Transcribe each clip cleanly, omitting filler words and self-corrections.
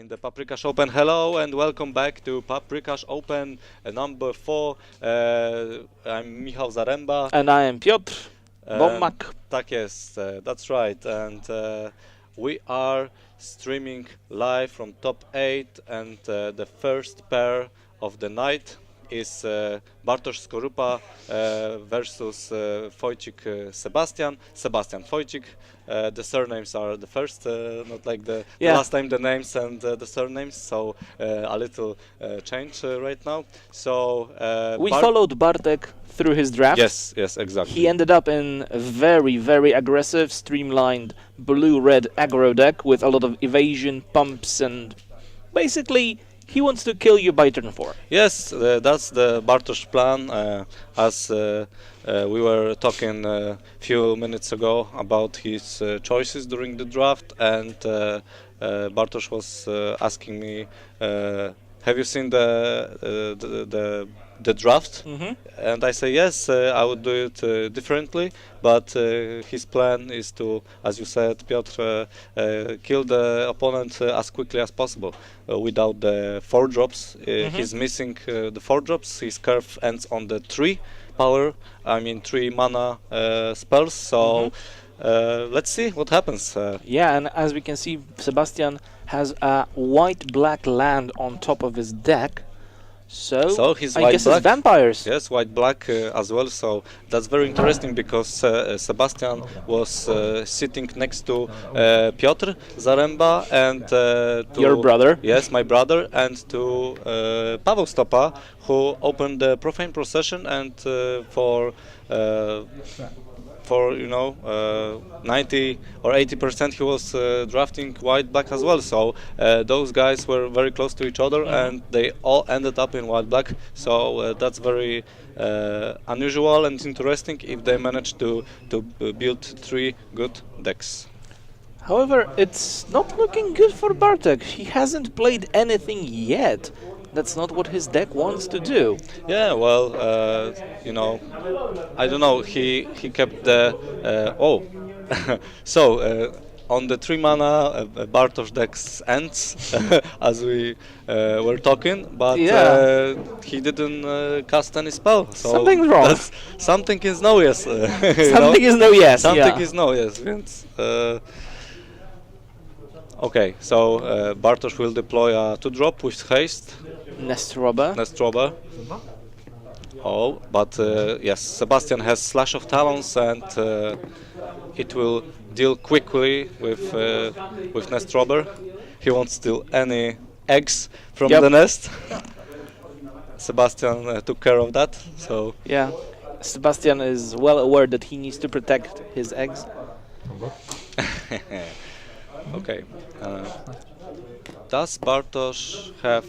in the Paprykarz Open. Hello and welcome back to Paprykarz Open number 4. I'm Michał Zaremba. And I am Piotr. Bomak. Tak jest, that's right. And we are streaming live from top 8 and the first pair of the night is Bartosz Skorupa versus Fojcik Sebastian. Sebastian Fojcik. The surnames are the first, not like the last time the names and the surnames, so a little change right now. So we followed Bartek through his draft. Yes, exactly. He ended up in a very, very aggressive, streamlined blue-red aggro deck with a lot of evasion, pumps, and basically he wants to kill you by turn 4. Yes, that's the Bartosz plan, as we were talking a few minutes ago about his choices during the draft, and Bartosz was asking me, have you seen the draft? And I say yes, I would do it differently, but his plan is to, as you said, Piotr, kill the opponent as quickly as possible without the 4 drops. He's missing the 4 drops. His curve ends on the 3 power, 3 mana spells, so let's see what happens. Yeah, and as we can see, Sebastian has a white-black land on top of his deck. So he's I guess it's vampires. Yes, white-black as well. So that's very interesting because Sebastian was sitting next to Piotr Zaremba and to your brother. Yes, my brother, and to Paweł Stopa, who opened the Profane Procession, and for 90 or 80% he was drafting white-black as well. So those guys were very close to each other, and they all ended up in white-black. So that's very unusual and interesting if they manage to build 3 good decks. However, it's not looking good for Bartek. He hasn't played anything yet. That's not what his deck wants to do. Yeah, well, I don't know. He kept the so on the 3 mana Bartosz decks ends as we were talking, but he didn't cast any spell. So something's wrong. Something is no yes. Something is no yes. Something is no yes. Więc, okay, so Bartosz will deploy a 2-drop with haste. Nest robber. Oh, but yes, Sebastian has Slash of Talons, and it will deal quickly with Nest Robber. He won't steal any eggs from the nest. Sebastian took care of that. So yeah, Sebastian is well aware that he needs to protect his eggs. Okay. Does Bartosz have?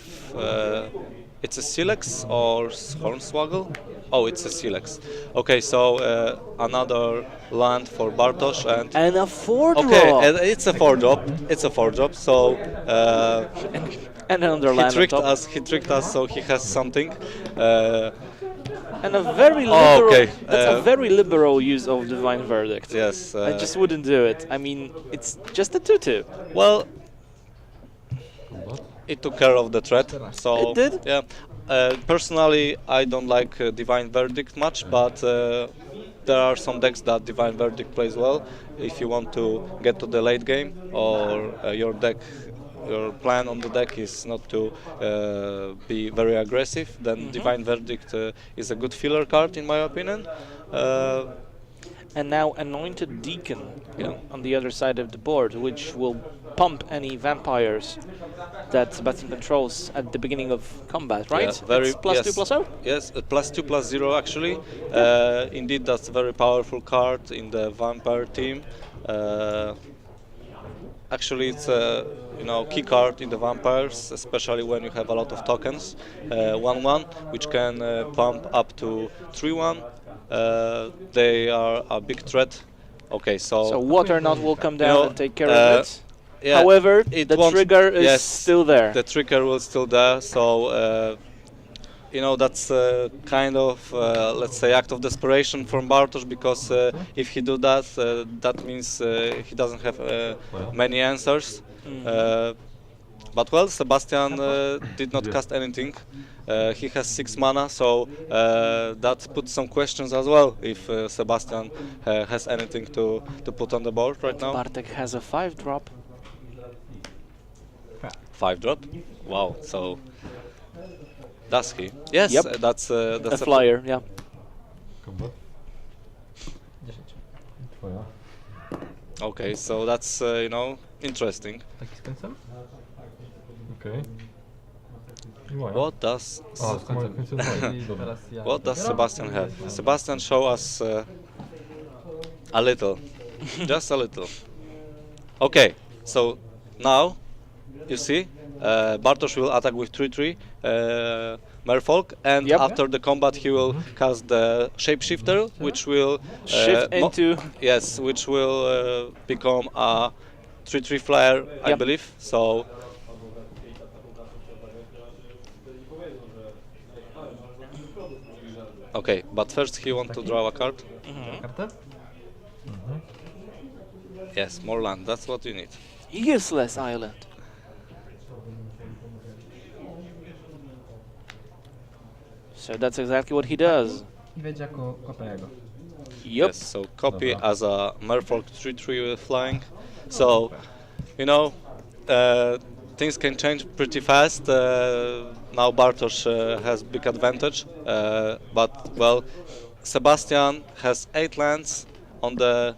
It's a Silex or Hornswoggle? Oh, it's a Silex. Okay, so another land for Bartosz and a 4-drop. Okay, it's a 4-drop. It's a 4-drop. So and another land. He tricked us. So he has something. And a very liberal. That's a very liberal use of Divine Verdict. Yes. I just wouldn't do it. I mean, it's just a 2/2. Well, it took care of the threat. So it did. Yeah. Personally, I don't like Divine Verdict much, but there are some decks that Divine Verdict plays well. If you want to get to the late game, or your plan on the deck is not to be very aggressive, then Divine Verdict is a good filler card in my opinion. And now Anointed Deacon on the other side of the board, which will pump any vampires that Sebastian controls at the beginning of combat, right? Yeah, very, it's +2/+0? Yes, +2/+0 actually. Indeed, that's a very powerful card in the vampire team. Actually, it's a key card in the vampires, especially when you have a lot of tokens. 1/1, which can pump up to 3/1. They are a big threat. Okay, so Water Knot will come down and take care of it. Yeah, however, the trigger is still there. The trigger will still there. So that's kind of let's say act of desperation from Bartosz, because if he do that, that means he doesn't have many answers. But well, Sebastian did not cast anything. He has 6 mana, so that puts some questions as well if Sebastian has anything to put on the board right now. Bartek has a 5-drop. 5-drop? Wow, so does he? Yes, Yep. that's A flyer, yeah. Kombat. 10. Twoja. Okay, so that's you know, interesting. Taki z końcem? Okej. I moja. What does A, z moją końcem moja. Dobra. what does Sebastian have? Sebastian, show us a little, just a little. Okay, so now you see Bartosz will attack with 3/3 Merfolk, and Yep. after the combat he will cast the Shapeshifter, which will Shift into... yes, which will become a 3/3 flyer, I Yep. believe. So okay, but first he wants to draw a card. Kartę? Yes, more land. That's what you need. Useless island. So that's exactly what he does. I wiedzie jako kopę Yep. Yes, so copy Dobra. as a Merfolk 3/3 with flying. So, you know, things can change pretty fast. Now Bartosz has big advantage, but well, Sebastian has 8 lands Graj.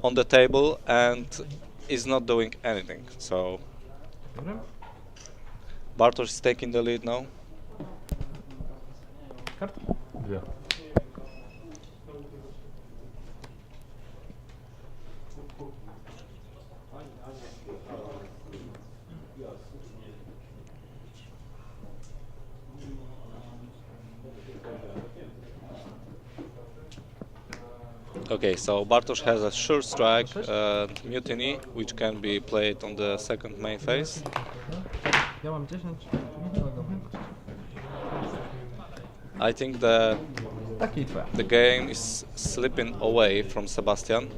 on the table and is not doing anything. So Dobra. Bartosz is taking the lead now. Karta? 2. Okay, so Bartosz has a sure strike and mutiny, which can be played on the second main phase. Ja mam 10. I think the Taki twoja. the game is slipping away from Sebastian.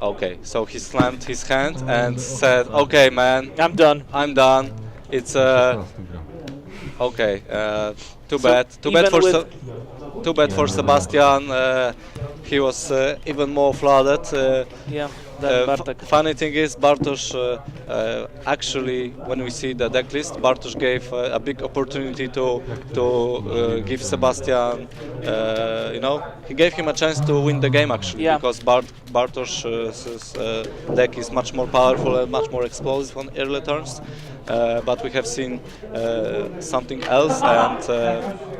Okay, so he slammed his hand and said, "Okay, man, I'm done. I'm done. It's okay. Too So bad. Too even bad for with- too bad for Sebastian. He was even more flooded. Yeah, that Bartek. Funny thing is, Bartosz actually, when we see the deck list, Bartosz gave a big opportunity to give Sebastian, you know, he gave him a chance to win the game actually, Yeah. because Bartosz's deck is much more powerful and much more explosive on early turns. But we have seen something else, and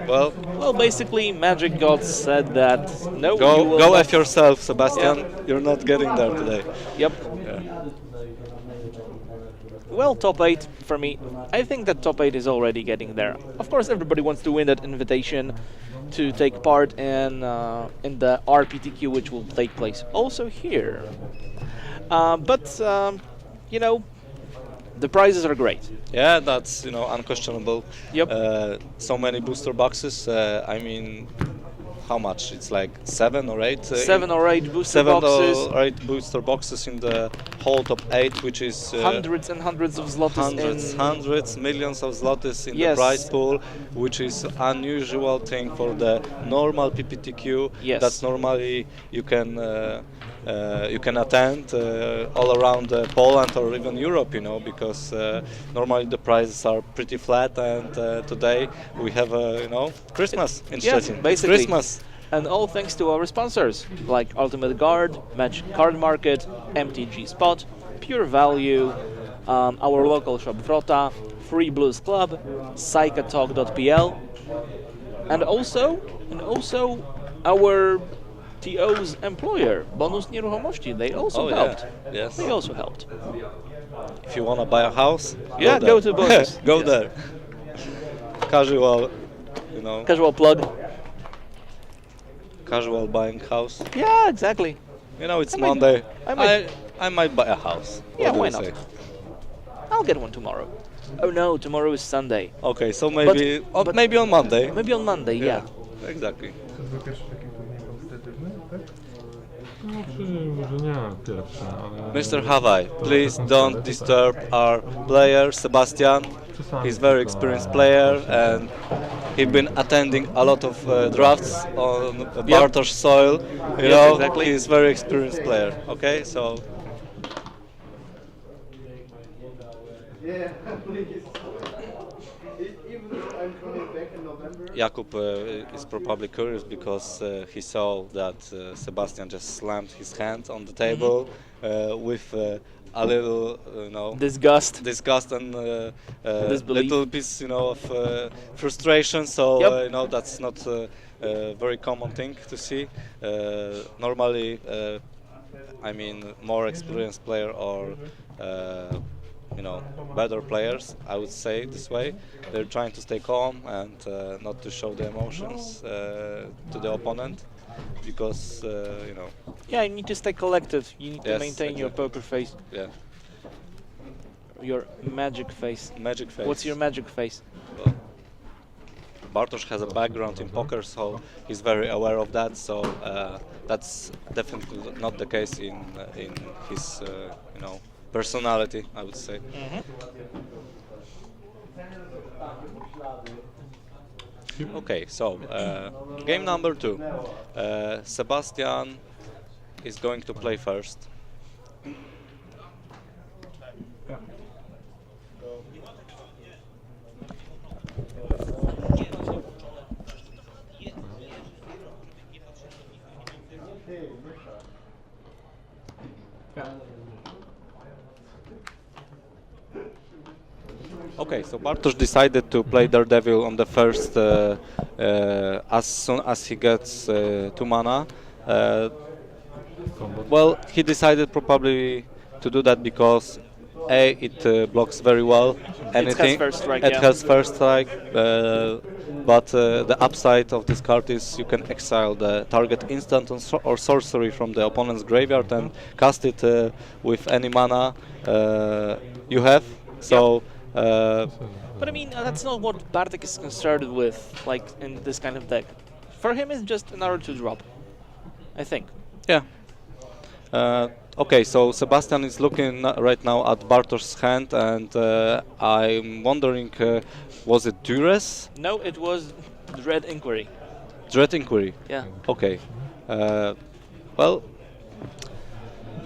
well, Well, basically, Magic Gods said that no, you will go not- F yourself, Sebastian. You're not getting there today. Yep. Yeah. Well, top 8 for me. I think that top 8 is already getting there. Of course, everybody wants to win that invitation to take part in the RPTQ, which will take place also here. But you know, the prizes are great. Yeah, that's, you know, unquestionable. Yep. So many booster boxes. I mean, how much? It's like 7 or 8. 7 or 8 booster 7 boxes, or 8 booster boxes in the whole top 8, which is hundreds and hundreds of zlotys hundreds, millions of zlotys in Yes. the prize pool, which is unusual thing for the normal PPTQ. Yes. That's normally you can attend all around Poland or even Europe, you know, because normally the prizes are pretty flat, and today we have you know, Christmas in Yes, Szczecin. basically. Christmas. And all thanks to our sponsors, like Ultimate Guard, Match Card Market, MTG Spot, Pure Value, our local shop Wrota, Free Blues Club, psychatalk.pl, and also our TO's employer, Bonus Nieruchomości. They also helped. Yeah. Yes. They also helped. If you want to buy a house, Yeah, go go to Bonus. go Yes. there. Casual, you know, Casual plug. casual buying house. Yeah, exactly. You know, it's I might- Monday. I I might buy a house. Yeah, What do why you not? say? I'll get one tomorrow. Oh no, tomorrow is Sunday. Okay, so maybe but- maybe on Monday. Maybe on Monday, yeah. Exactly. To był pierwszy taki turniej kompetywny, tak? No, może nie pierwszy, ale... Mr. Hawaii, please don't disturb our player, Sebastian. He's very experienced player and he's been attending a lot of drafts on Bartosz soil. You know, exactly. he's very experienced player. Okay, so Jakub is probably curious because he saw that Sebastian just slammed his hand on the table with a little, you know, Disgust. and Disbelief. little piece, you know, of frustration. So Yep. you know, that's not a very common thing to see. Normally, I mean, more experienced player or you know, better players, I would say this way. They're trying to stay calm and not to show the emotions to the opponent, because you know. Yeah, you need to stay collected. You need to Yes, maintain your exactly. poker face, Yeah, your magic face. magic face. What's your magic face? Well, Bartosz has a background in poker, so he's very aware of that. So that's definitely not the case in his you know, personality, I would say. Okay, so game number 2. Sebastian is going to play first. Okay, so Bartosz decided to play Daredevil on the first as soon as he gets 2 mana. Well, he decided probably to do that because it blocks very well anything. first strike, It yeah. has first strike, but the upside of this card is you can exile the target instant or sorcery from the opponent's graveyard and cast it with any mana you have. So. But I mean, that's not what Bartek is concerned with, like in this kind of deck. For him, it's just another 2-drop, I think. Yeah. Okay, so Sebastian is looking right now at Bartosz's hand, and I'm wondering, was it Duress? No, it was Dread Inquiry. Dread Inquiry. Yeah. Okay. Well,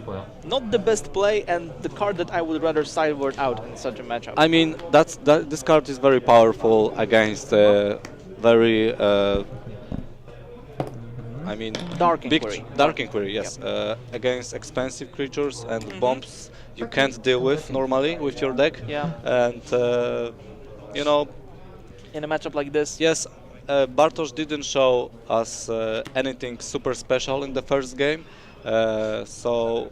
Twoja. Not the best play, and the card that I would rather sideboard out in such a matchup. I mean, this card is very powerful against very. I mean, Dark big Inquiry. Dark Inquiry, yes. Against expensive creatures and bombs you can't deal with normally with your deck. Yeah. And you know, In a matchup like this, yes, Bartosz didn't show us anything super special in the first game. So,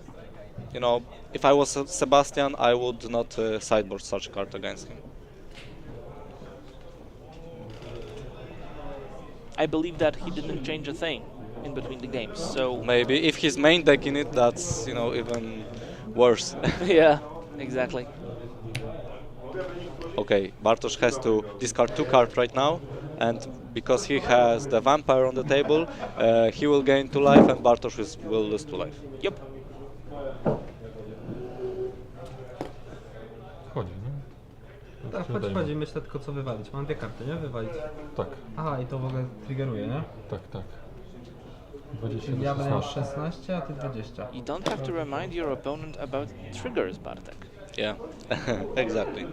you know, if I was Sebastian, I would not sideboard such a card against him. I believe that he didn't change a thing in between the games. So Maybe if his main deck in it, that's, you know, even worse. yeah, exactly. Okay, Bartosz has to discard 2 cards right now, and because he has the vampire on the table, he will gain 2 life and Bartosz will lose 2 life. Yep. Wchodzi, nie? Tak, wchodzi, myślę tylko co wywalić. Mam 2 karty, nie? Wywalić. Tak, Aha, i to w ogóle triggeruje, nie? tak, tak. 20 Czyli do ja będę miał 16. 16, a ty 20. You don't have to remind your opponent about triggers, Bartek. Yeah, exactly.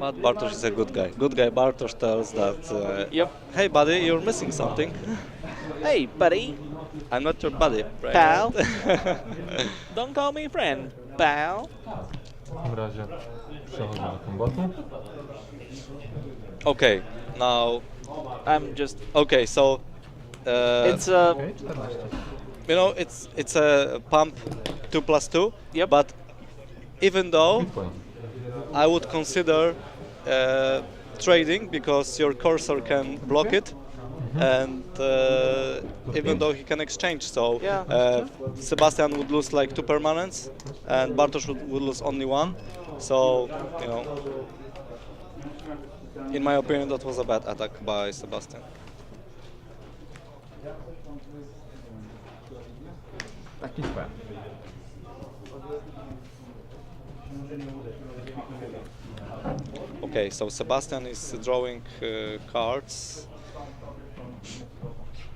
But Bartosz is a good guy. Good guy Bartosz tells that, Yep. hey buddy, you're missing something. Hey, buddy, I'm not your buddy, right? pal. Don't call me friend, pal. W takim razie przechodzę do kombatu. Okay, now, I'm just. okay, so, It's a. Okej, 14. you know, it's a pump 2+2, Yep. but even though Twoja. I would consider trading because your cursor can block it, and even though he can exchange, so Yeah. Sebastian would lose like 2 permanents, and Bartosz would lose only 1. So, you know, in my opinion, that was a bad attack by Sebastian. Taki square. Okay, so Sebastian is drawing cards,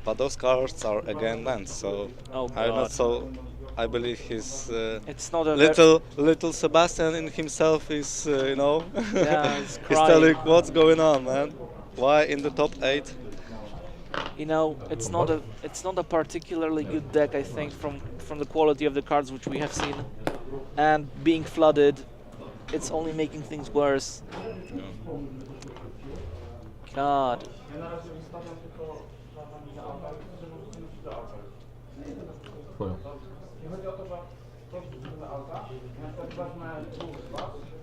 but those cards are again lands. So Oh I'm god. not so. I believe he's It's not a little Sebastian in himself is you know Yeah, it's he's crying. telling what's going on, man. Why in the top 8? You know, it's not a particularly good deck, I think, from the quality of the cards which we have seen, and being flooded, it's only making things worse. God. Twoja.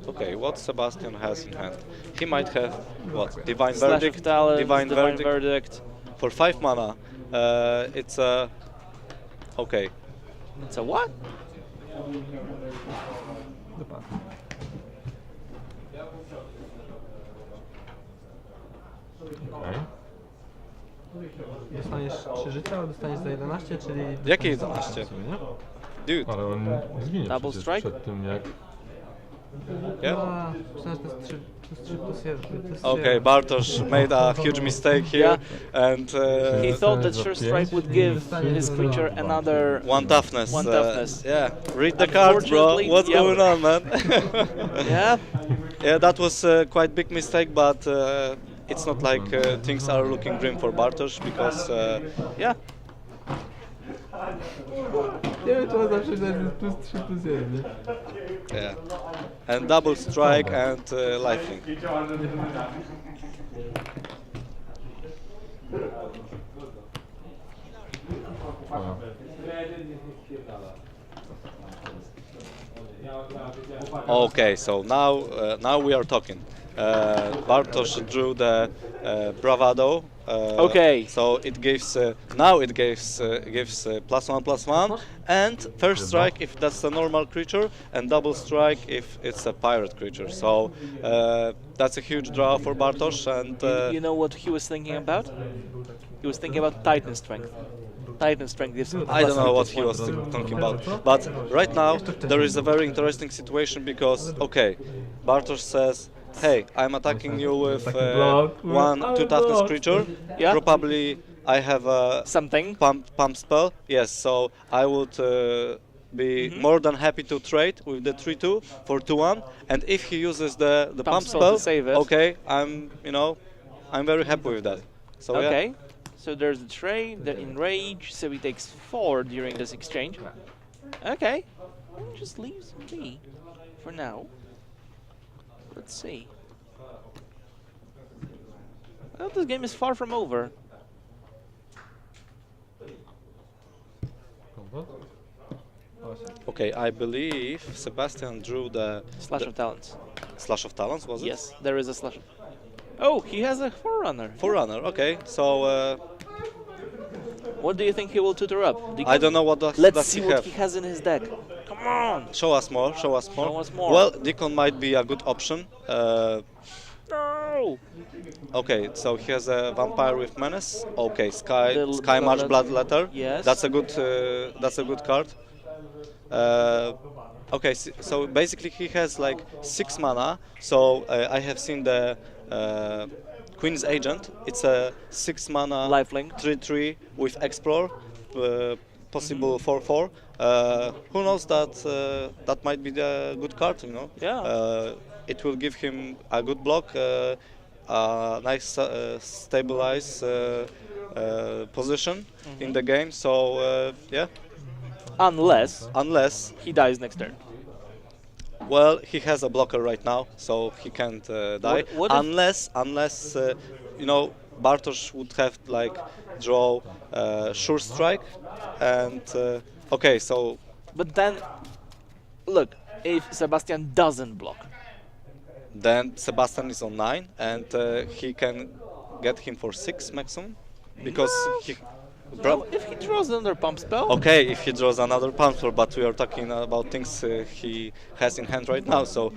Okay, what Sebastian has in hand? He might have what? Divine Slash Verdict. of Talents, Divine Verdict. Verdict. For 5 mana. It's a okay. It's a what? Okej. Dostaniesz 3 życia, ale dostaniesz za 11, czyli... Jakie 11? W sumie, nie? Dude. Ale on zginie Double przecież strike? przed tym jak... Yeah? A, przecież to jest 3 plus 1. Okay, Bartosz made a huge mistake here, and He thought that Sure Strike would give his creature another one toughness. One toughness. Yeah, read the cards, bro. Unfortunately, What's yeah. going on, man? Yeah. Yeah, that was quite big mistake, but it's not like things are looking grim for Bartosz because Yeah. Nie wiem, czy on zawsze jest plus 3 plus 1, nie? yeah, and double strike and lifelink. Twoja. Okay, so now we are talking. Bartosz drew the bravado. Okay. So it gives now it gives +1/+1 and first strike if that's a normal creature and double strike if it's a pirate creature. So that's a huge draw for Bartosz and You know what he was thinking about? He was thinking about Titan Strength. Titan Strength gives I don't know what he was talking about. But right now there is a very interesting situation because okay, Bartosz says, hey, I'm attacking you with two toughness creature. Yeah. Probably I have a Something. pump spell. Yes, so I would be more than happy to trade with the 3/2 for 2/1. And if he uses the pump spell spell, to save it. okay, I'm very happy with that. So yeah. Okay. So there's the trade, the enrage, so he takes 4 during this exchange. Okay. Just leaves 3 for now. Let's see. Well, this game is far from over. Kombat? Okay, I believe Sebastian drew the Slash of Talents. Slash of Talents, was it? Yes, there is a slash. Oh, he has a Forerunner. Forerunner, okay. So What do you think he will tutor up? I don't know what does Let's see he what have. he has in his deck. Come on! Show us more. Show us more. Show us more. Well, Deacon might be a good option. No! Okay, so he has a vampire with menace. Okay, Sky The March blood- Bloodletter. Yes. That's a good card. Okay, so basically he has like 6 mana. So I have seen the Queen's Agent. It's a 6 mana Lifelink. 3/3 with Explore, possible 4/4. Who knows that might be the good card, you know? Yeah. It will give him a good block, a nice stabilize position in the game. So yeah, Unless he dies next turn. well, he has a blocker right now, so he can't die. What if- unless you know, Bartosz would have like draw Sure Strike, and okay, so But then, look, if Sebastian doesn't block, then Sebastian is on 9, and he can get him for 6 maximum, because he. no, if he draws another pump spell, Okay, if he draws another pump spell, but we are talking about things he has in hand right now. So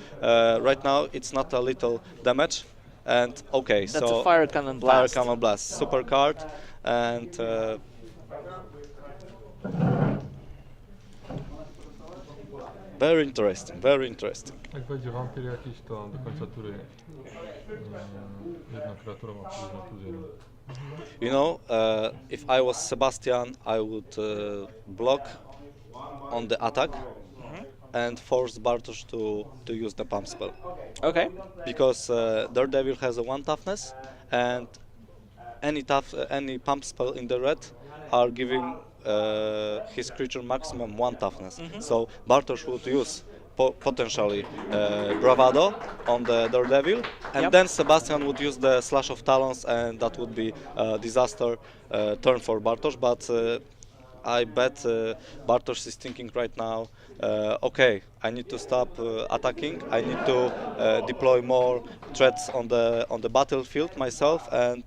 right now it's not a little damage, and okay, that's so a Fire Cannon Fire Blast. Cannon Blast, super card, and Very interesting, very interesting. Jak wejdzie wampir jakiś, to do końca tury jedna kreatura ma plus jeden. You know, if I was Sebastian, I would block on the attack and force Bartosz to use the pump spell. Okay. Because Daredevil has a 1 toughness, and any pump spell in the red are giving his creature maximum 1 toughness. So Bartosz would use potentially Bravado on the Daredevil, and then Sebastian would use the Slash of Talons, and that would be a disaster turn for Bartosz. But I bet Bartosz is thinking right now, okay, I need to stop attacking. I need to deploy more threats on the battlefield myself, and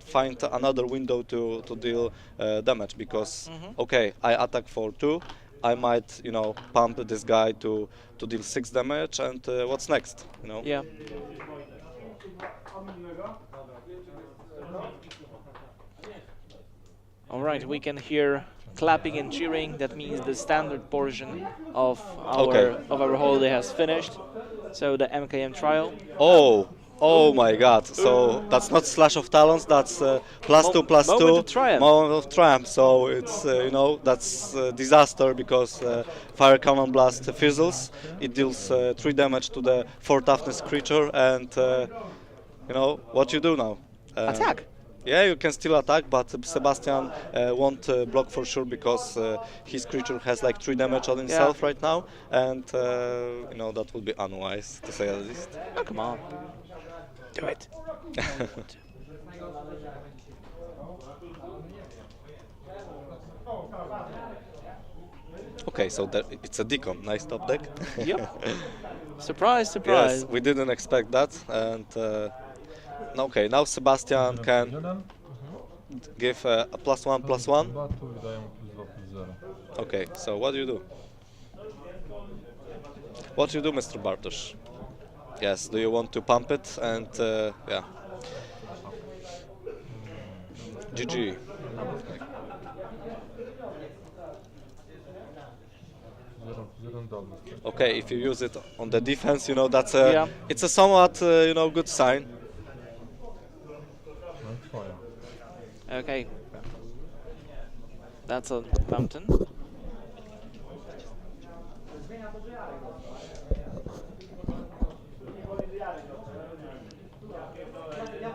find another window to deal damage. Because okay, I attack for 2. I might, you know, pump this guy to deal 6 damage, and what's next? You know? Yeah. All right, we can hear clapping and cheering. That means the standard portion of our holiday has finished. So the MKM trial. Oh my God! So that's not Slash of Talons. That's +2/+2 Moment of Triumph. Moment of Triumph. So it's you know, that's disaster, because Fire Cannon Blast fizzles. It deals 3 damage to the 4 toughness creature, and you know what you do now? Attack. Yeah, you can still attack, but Sebastian won't block for sure, because his creature has like 3 damage on himself right now, and you know, that would be unwise, to say the least. Oh, come on. Do it. Okay, so it's a decon. Nice top deck. Yep. Surprise, surprise. Yes, we didn't expect that, and okay, now Sebastian can give a +1/+1. Batu i daje mu +2/+0. Okay, so what do you do? What do you do, Mr. Bartosz? Yes, do you want to pump it? And yeah. GG. Okay, if you use it on the defense, you know, that's a it's a somewhat you know, good sign. Okay. That's a mountain.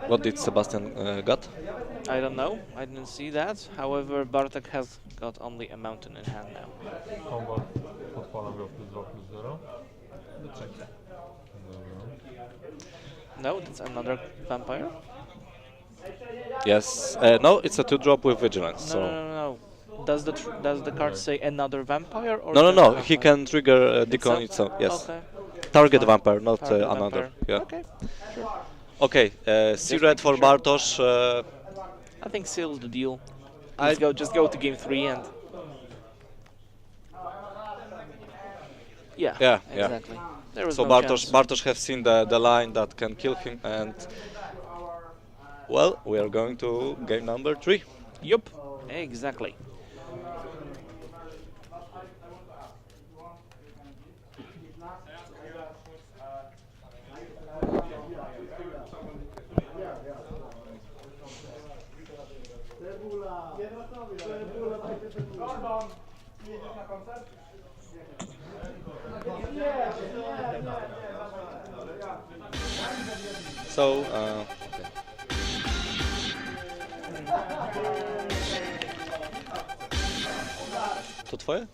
What did Sebastian got? I don't know. I didn't see that. However, Bartek has got only a mountain in hand now. Kombat podpalam go +2/+0. No, that's another vampire. Yes. No, it's a 2-drop with vigilance. No. Does the card say another vampire? Or No. vampire? He can trigger Decon itself. Yes. Okay. Target vampire, not Target another. vampire. Yeah. Okay. Sure. Okay. See red for Bartosz. I think seals the deal. Just go to game 3 and. Yeah. Exactly. There was So no chance. Bartosz have seen the line that can kill him, and well, we are going to game number 3. Yup. Exactly. So, okay. To twoje?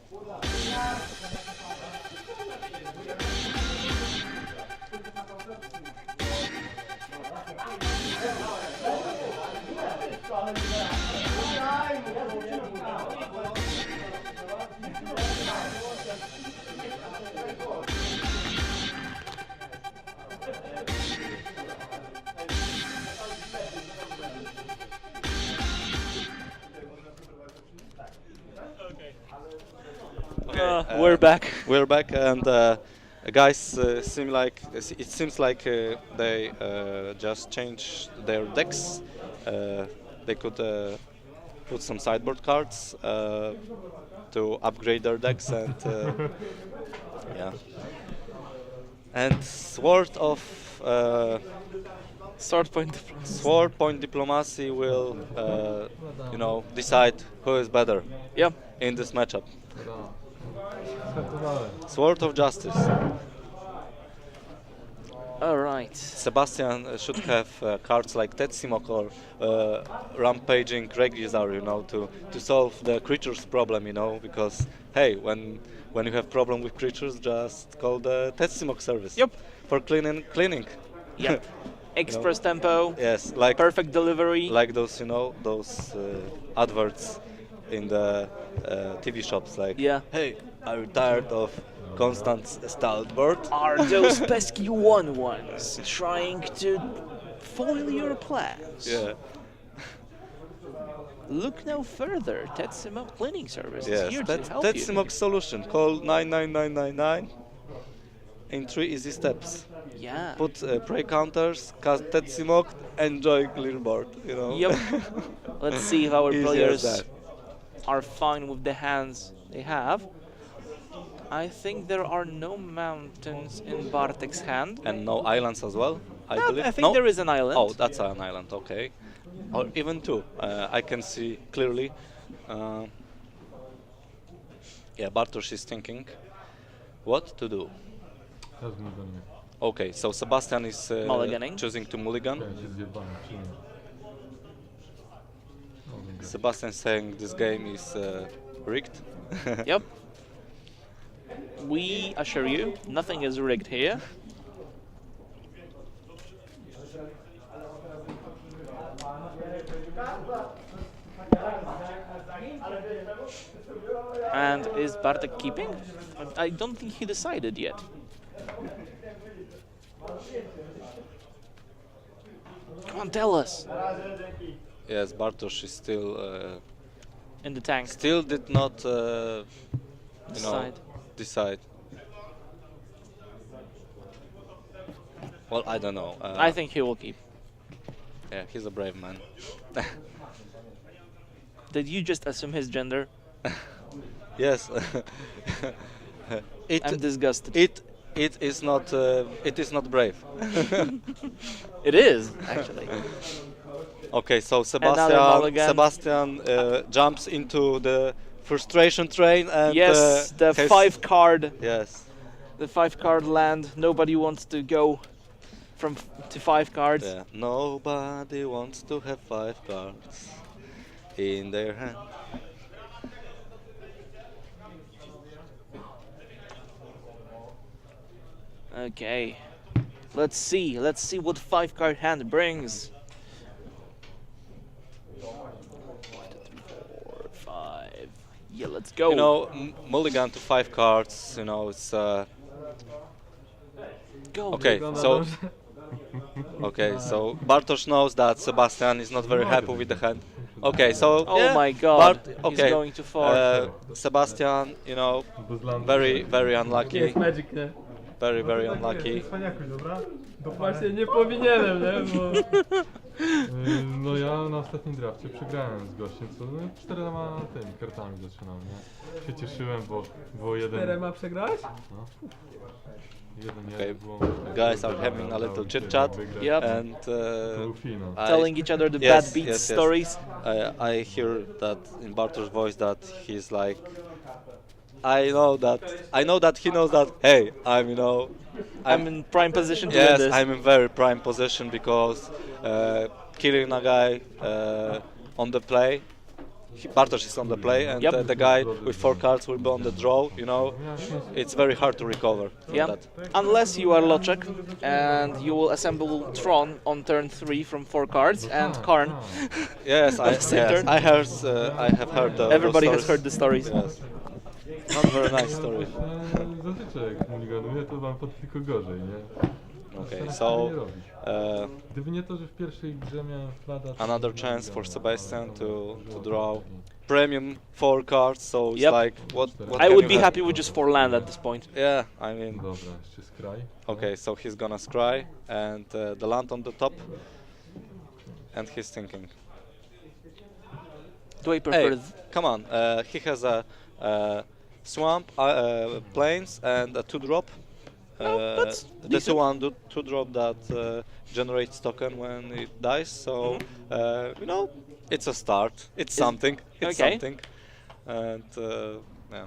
We're back. We're back, and guys it seems like they just changed their decks. They could put some sideboard cards to upgrade their decks, and yeah. And Sword of Sword point diplomacy. Sword Point Diplomacy will, you know, decide who is better Yeah. in this matchup. Startowałem. Sword of Justice. All right. Sebastian should have cards like Tetsimok or Rampaging Regizar, you know, to solve the creatures problem, you know, because hey, when you have problem with creatures, just call the Tetsimok service. Yep. For cleaning. Yep. Express tempo. Yes, like Perfect delivery. like those, you know, those adverts in the TV shops, like, Yeah. hey, are you tired of constant Stalwart? Are those pesky 1/1s trying to foil your plans? Yeah. Look no further. Tetsimok Cleaning Service is Yes, here that's to help you. Tetsimok solution. Call 99999 in 3 easy steps. Yeah. Put prey counters, cast Tetsimok, enjoy clear board, you know. Yep. Let's see if our Easy as players that. are fine with the hands they have. I think there are no mountains in Bartek's hand. And no islands as well, I No, believe. I think no? there is an island. Oh, that's an island, okay. Or even 2. I can see clearly. Yeah, Bartosz is thinking what to do. Ja zmówiłem. Okay, so Sebastian is Mulliganing. choosing to mulligan. Ja się zjebałem, czy nie? Sebastian saying this game is rigged. Yep. We assure you, nothing is rigged here. And is Bartek keeping? I don't think he decided yet. Come on, tell us. Yes, Bartosz is still In the tank. still did not you know, decide. Well, I don't know. I think he will keep. Yeah, he's a brave man. Did you just assume his gender? Yes. I'm disgusted. It is not brave. It is, actually. Okay, so Another mulligan. Sebastian jumps into the frustration train and Yes, the has- 5-card. Yes. The 5-card land. Nobody wants to go to 5 cards. Yeah. Nobody wants to have 5 cards in their hand. Okay. Let's see. Let's see what 5-card hand brings. 1, 2, 3, 4, 5. Yeah, let's go. You know, mulligan to 5 cards. You know, it's go. okay. So okay, so Bartosz knows that Sebastian is not very happy with the hand. Okay, so Oh yeah, my god. okay. He's going too far. Sebastian, you know, Buzlandy. very unlucky. Jest Magic, nie? Very unlucky. Cwaniakuj, dobra? Właśnie nie powinienem, nie? Bo... No ja na ostatnim drafcie przegrałem z gościem, co no, 4 tymi kartami zaczynał, nie? Się cieszyłem, bo było 1... Terema przegrałeś? No. 1-1 Okay, było. guys are having a little chit chat Yep. and To był finał. Telling each other the Yes, bad beats yes. stories. I hear that in Bartosz's voice that he's like, I know that he knows that. Hey, I'm in prime position to win yes, this. I'm in very prime position because killing a guy on the play. Bartosz is on the play, and Yep. the guy with 4 cards will be on the draw. You know, it's very hard to recover from Yeah, that. unless you are Loczek and you will assemble Tron on turn 3 from 4 cards and Karn. Yes, Same turn. I have heard. Those Everybody has stories. heard the stories. Yes. Not very nice story. Zazwyczaj jak mulliganuję, to wam pod tylko gorzej, nie? Okay, Staram się so nie robić. Gdyby nie to, że w pierwszej grze miałem flada... to another bym chance for mulliganał. Sebastian to Było draw taki- premium 4 cards. So it's Yep. like what I can would you be have? happy with just 4 land at this point. Yeah, I mean, Dobra, jeszcze skraj. okay, so he's gonna scry and the land on the top, and he's thinking. Do I prefer? Hey, come on. He has a swamp, plains, and a 2-drop. That's The decent. 2-drop that generates token when it dies. So you know, it's a start. It's something. It's okay. something. And yeah.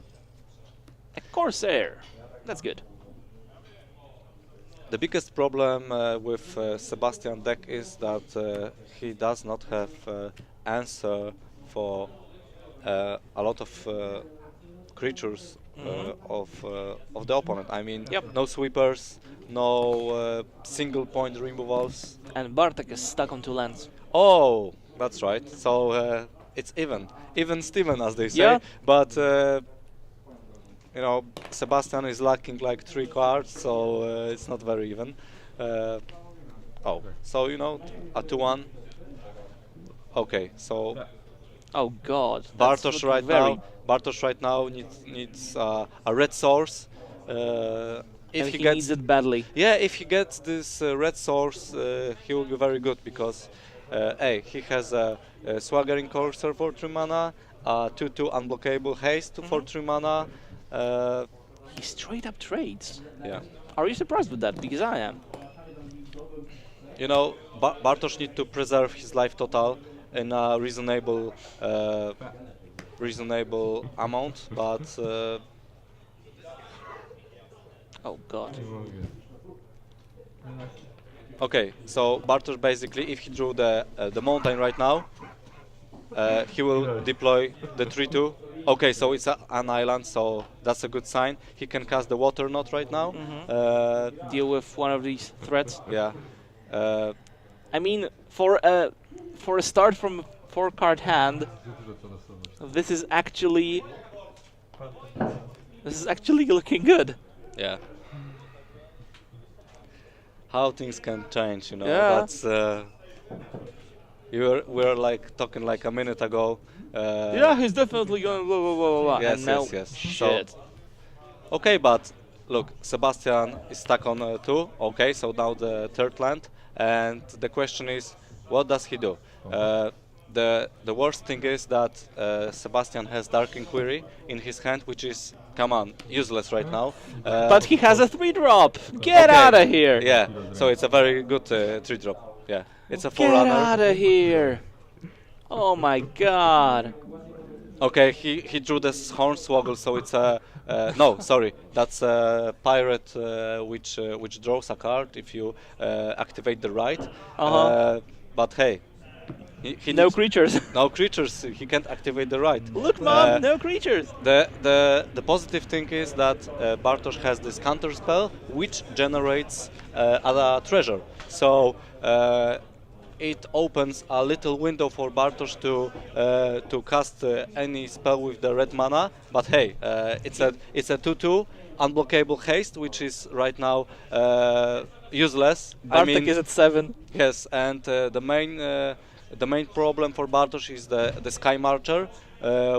A Corsair. That's good. The biggest problem with Sebastian deck is that he does not have answer for a lot of creatures of the opponent. I mean, Yep. no sweepers, no single point removals. And Bartek is stuck on 2 lands. Oh, that's right. So it's even Steven, as they say. Yeah. But you know, Sebastian is lacking like 3 cards, so it's not very even. Oh, so you know, a 2-1. Okay, so Oh God. that's Bartosz looking right very- now. Bartosz right now needs a red source. If and he he gets needs it badly. yeah, if he gets this red source, he will be very good because hey, he has a swaggering Corsair for 3 mana, 2/2 unblockable haste for 3 mana. He straight up trades. Yeah, Are you surprised with that? Because I am. you know, Bartosz needs to preserve his life total in a reasonable amount, but Oh God. okay. So Bartosz basically, if he drew the mountain right now, he will deploy the 3/2. Okay, so it's an island, so that's a good sign. He can cast the water knot right now. Deal with one of these threats. Yeah. I mean, for a start from a 4-card hand, this is actually looking good. Yeah. How things can change, you know. Yeah. That's we were like talking like a minute ago. Yeah, he's definitely going blah blah blah blah. Yes, and now, yes, yes. shit. Okay, but look, Sebastian is stuck on 2. Okay, so now the 3rd land, and the question is, what does he do? The worst thing is that Sebastian has Dark Inquiry in his hand, which is, come on, useless right now. But he has a 3-drop. Get okay, out of here. Yeah, so it's a very good 3-drop. Yeah, it's a Get 4-runner. out of here. Oh my God. Okay, he drew this Hornswoggle, so it's a no, sorry, that's a pirate which draws a card if you activate the right. But hey, he No needs- creatures. no creatures. He can't activate the right. Look, Mom, no creatures. The positive thing is that Bartosz has this counter spell which generates a treasure. So it opens a little window for Bartosz to cast any spell with the red mana. But hey, it's a 2/2 unblockable haste, which is right now useless. Bartek is at 7. Yes, and the main problem for Bartosz is the Sky Marcher,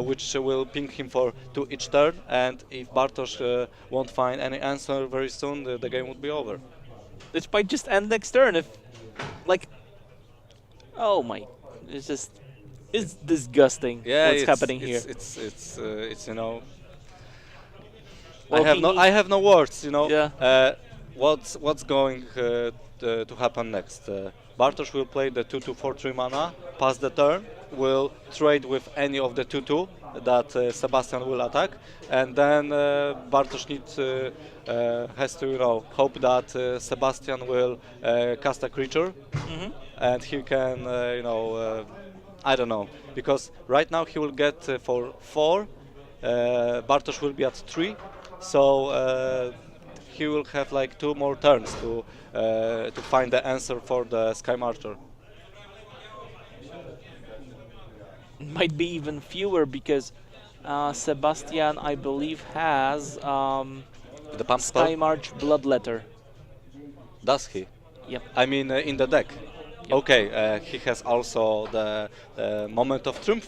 which will ping him for 2 each turn. And if Bartosz won't find any answer very soon, the game would be over. It might just end next turn if, like, oh my, it's disgusting. Yeah, what's happening here. It's you know. Well, I have no words. You know. Yeah. What's going to happen next? Bartosz will play the 2/2 for 3 mana, pass the turn, will trade with any of the 2/2 that Sebastian will attack, and then Bartosz has to hope that Sebastian will cast a creature, and he can I don't know, because right now he will get for 4, Bartosz will be at 3, so he will have like 2 more turns to find the answer for the Sky Marcher. Might be even fewer because Sebastian, I believe, has The pump Sky spell? March Bloodletter. Does he? Yep. I mean, in the deck. Okay, he has also the Moment of Triumph,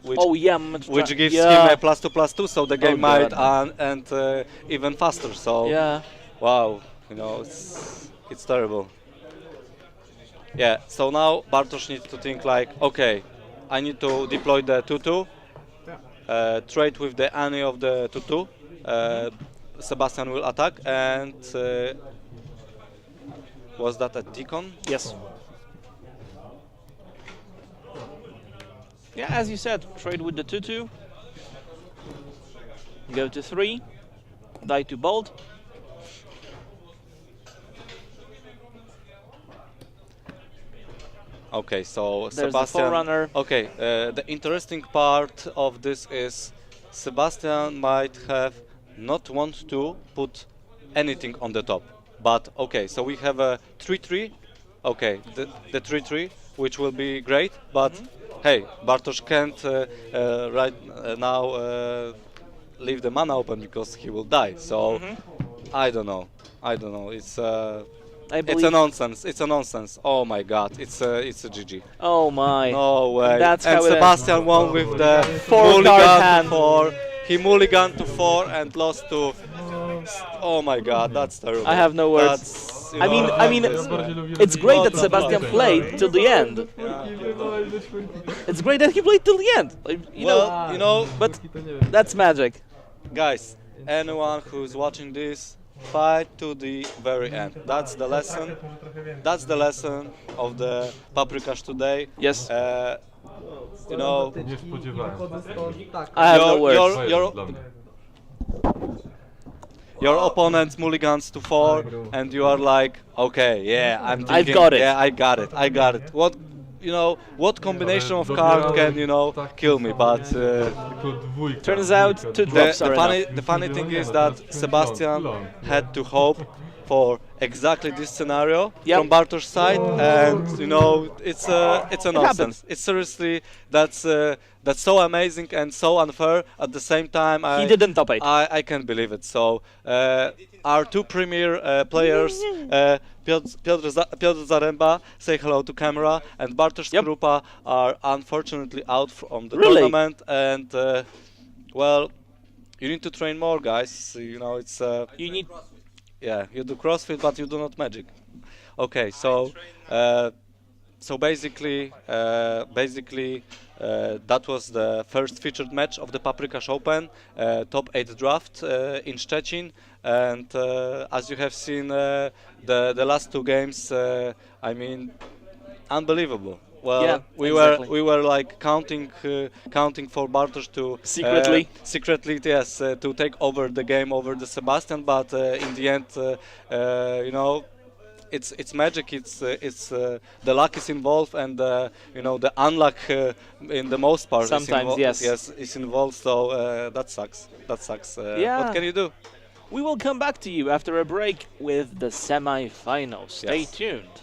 which, Oh yeah, which gives yeah. him a +2/+2, so the game Oh, might God. end even faster. So, Yeah. wow, it's terrible. Yeah, so now Bartosz needs to think like, okay, I need to deploy the 2-2. Trade with the any of the 2-2. Sebastian will attack, and was that a deacon? Yes. Yeah, as you said, trade with the 2-2. Go to 3. Die to bolt. Okay, so There's Sebastian. the forerunner. Okay, the interesting part of this is Sebastian might have not want to put anything on the top, but okay, so we have a 3-3. Okay, the 3-3, which will be great, but hey, Bartosz can't right now leave the mana open because he will die. So I don't know. It's it's a nonsense. It's a nonsense. Oh my God! It's a GG. Oh my! No way! That's and how it Sebastian won with the 4 card mulligan hand. to 4. He mulliganed to 4 and lost to. Oh my God! That's terrible. I have no words. That's, you I know, mean, that's- it's great that Sebastian played till the end. It's great that he played till the end. Like, well, you know, but that's magic. guys, anyone who's watching this, fight to the very end. That's the lesson. That's the lesson of the Paprykarz today. Yes. You know, Nie spodziewałem się. Tak. I have no Your- words. your- To jest dla mnie. your opponent mulligans to 4, and you are like, okay, yeah, I'm thinking, got it. Yeah, I got it. What, you know, what combination of card can, you know, kill me? But Tylko dwójka. Turns out dwójka, two dwójka. drops are the funny thing is that Sebastian had to hope for exactly this scenario Yep. from Bartosz's side, and you know, it's a happens. nonsense. It's seriously that's so amazing and so unfair at the same time. He didn't top 8. I can't believe it. So our two premier players, Piotr Zaremba, say hello to camera, and Bartosz Yep. Skorupa are unfortunately out from the Really? tournament. And well, you need to train more, guys. You know, it's You need. yeah, you do CrossFit, but you do not magic. Okay, so basically, that was the first featured match of the Paprykarz Open, top 8 draft in Szczecin, and as you have seen, the last 2 games, I mean, unbelievable. Well, Yeah, we exactly. were like counting for Bartosz to Secretly. yes, to take over the game over the Sebastian, but in the end, you know, it's magic. It's the luck is involved, and you know, the unluck in the most part Sometimes, yes. is involved. So that sucks. Yeah. What can you do? We will come back to you after a break with the semi-finals. Stay Yes. tuned.